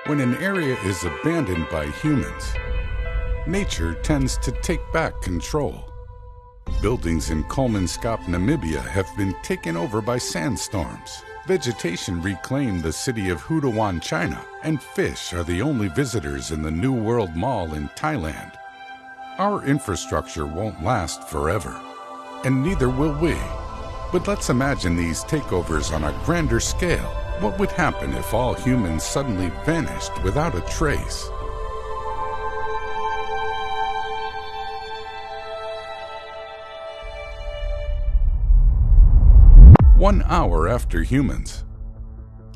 When an area is abandoned by humans, nature tends to take back control. Buildings in Kolmanskap, Namibia have been taken over by sandstorms. Vegetation reclaimed the city of Houdawan, China, and fish are the only visitors in the New World Mall in Thailand. Our infrastructure won't last forever, and neither will we. But let's imagine these takeovers on a grander scale. What would happen if all humans suddenly vanished without a trace? One hour after humans,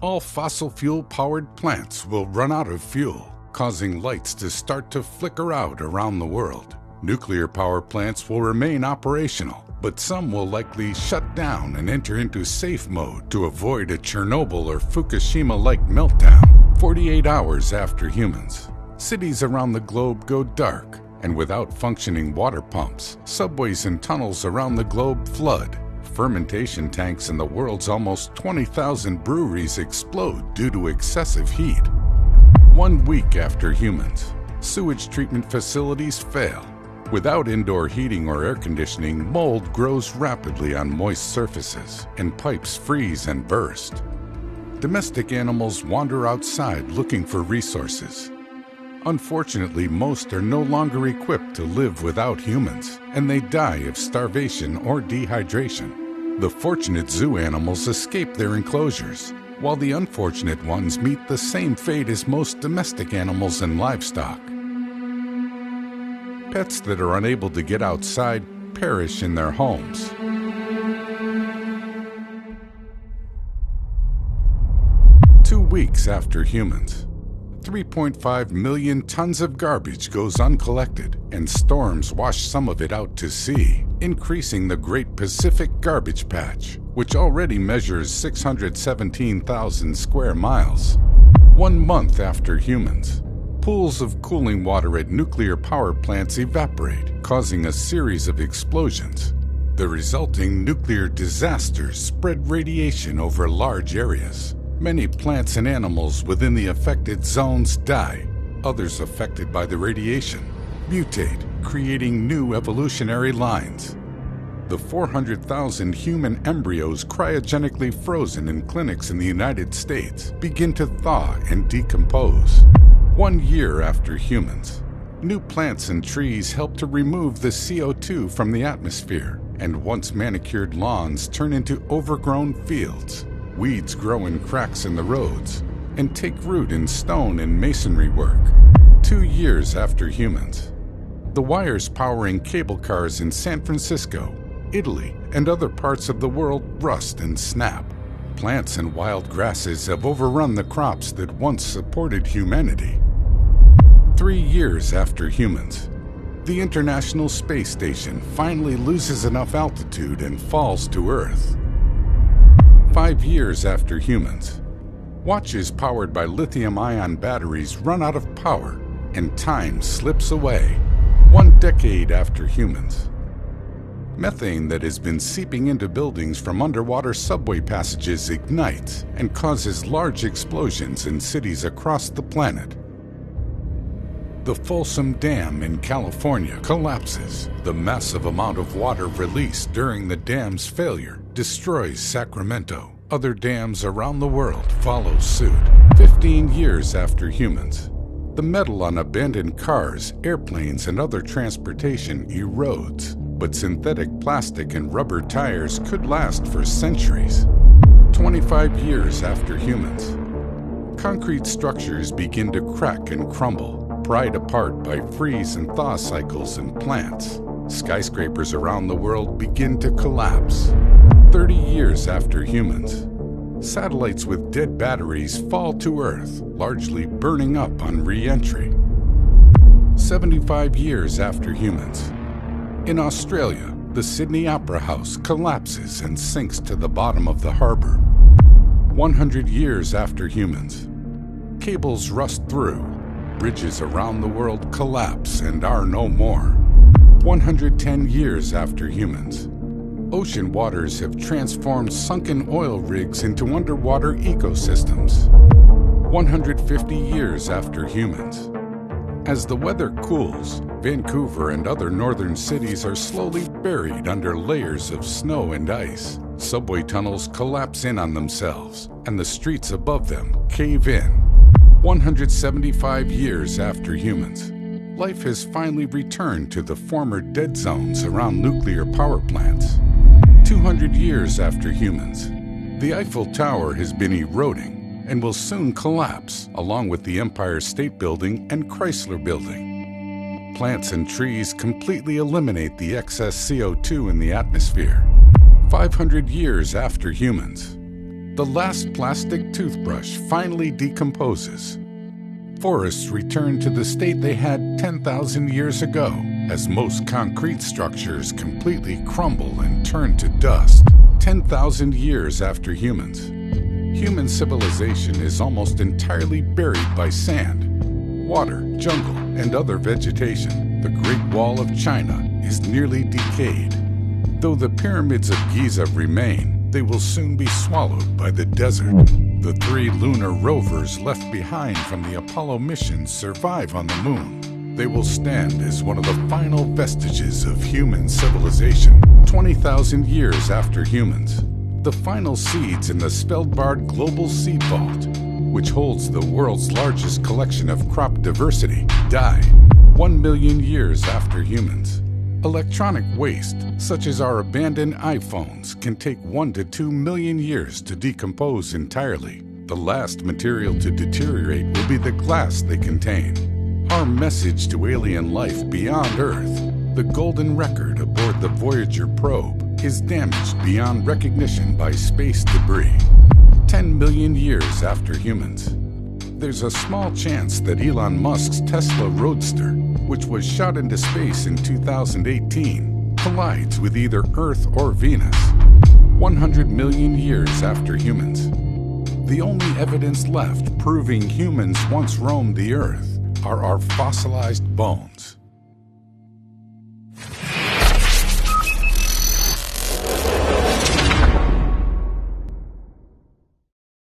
all fossil fuel-powered plants will run out of fuel, causing lights to start to flicker out around the world. Nuclear power plants will remain operational, but some will likely shut down and enter into safe mode to avoid a Chernobyl or Fukushima-like meltdown. 48 hours after humans, cities around the globe go dark, and without functioning water pumps, subways and tunnels around the globe flood. Fermentation tanks in the world's almost 20,000 breweries explode due to excessive heat. 1 week after humans, sewage treatment facilities fail. Without indoor heating or air conditioning, mold grows rapidly on moist surfaces, and pipes freeze and burst. Domestic animals wander outside looking for resources. Unfortunately, most are no longer equipped to live without humans, and they die of starvation or dehydration. The fortunate zoo animals escape their enclosures, while the unfortunate ones meet the same fate as most domestic animals and livestock. Pets that are unable to get outside perish in their homes. Two weeks after humans, 3.5 million tons of garbage goes uncollected, and storms wash some of it out to sea, increasing the Great Pacific Garbage Patch, which already measures 617,000 square miles. 1 month after humans, pools of cooling water at nuclear power plants evaporate, causing a series of explosions. The resulting nuclear disasters spread radiation over large areas. Many plants and animals within the affected zones die. Others affected by the radiation mutate, creating new evolutionary lines. The 400,000 human embryos cryogenically frozen in clinics in the United States begin to thaw and decompose. 1 year after humans, new plants and trees help to remove the CO2 from the atmosphere, and once manicured lawns turn into overgrown fields. Weeds grow in cracks in the roads and take root in stone and masonry work. 2 years after humans, the wires powering cable cars in San Francisco, Italy, and other parts of the world rust and snap. Plants and wild grasses have overrun the crops that once supported humanity. 3 years after humans, the International Space Station finally loses enough altitude and falls to Earth. 5 years after humans, watches powered by lithium-ion batteries run out of power, and time slips away. 1 decade after humans, methane that has been seeping into buildings from underwater subway passages ignites and causes large explosions in cities across the planet. The Folsom Dam in California collapses. The massive amount of water released during the dam's failure destroys Sacramento. Other dams around the world follow suit. 15 years after humans, the metal on abandoned cars, airplanes, and other transportation erodes, but synthetic plastic and rubber tires could last for centuries. 25 years after humans, concrete structures begin to crack and crumble, pried apart by freeze and thaw cycles in plants. Skyscrapers around the world begin to collapse. 30 years after humans, satellites with dead batteries fall to Earth, largely burning up on re-entry. 75 years after humans, in Australia, the Sydney Opera House collapses and sinks to the bottom of the harbor. 100 years after humans, cables rust through, bridges around the world collapse and are no more. 110 years after humans, ocean waters have transformed sunken oil rigs into underwater ecosystems. 150 years after humans. As the weather cools, Vancouver and other northern cities are slowly buried under layers of snow and ice. Subway tunnels collapse in on themselves, and the streets above them cave in. 175 years after humans, life has finally returned to the former dead zones around nuclear power plants. 200 years after humans, the Eiffel Tower has been eroding and will soon collapse, along with the Empire State Building and Chrysler Building. Plants and trees completely eliminate the excess CO2 in the atmosphere. 500 years after humans, the last plastic toothbrush finally decomposes. Forests return to the state they had 10,000 years ago, as most concrete structures completely crumble and turn to dust. 10,000 years after humans, human civilization is almost entirely buried by sand, water, jungle, and other vegetation. The Great Wall of China is nearly decayed. Though the pyramids of Giza remain, they will soon be swallowed by the desert. The 3 lunar rovers left behind from the Apollo missions survive on the moon. They will stand as one of the final vestiges of human civilization. 20,000 years after humans, the final seeds in the Svalbard Global Seed Vault, which holds the world's largest collection of crop diversity, die. 1 million years after humans, electronic waste, such as our abandoned iPhones, can take 1 to 2 million years to decompose entirely. The last material to deteriorate will be the glass they contain. Our message to alien life beyond Earth, the golden record aboard the Voyager probe, is damaged beyond recognition by space debris. 10 million years after humans, there's a small chance that Elon Musk's Tesla Roadster, which was shot into space in 2018, collides with either Earth or Venus. 100 million years after humans, the only evidence left proving humans once roamed the Earth are our fossilized bones.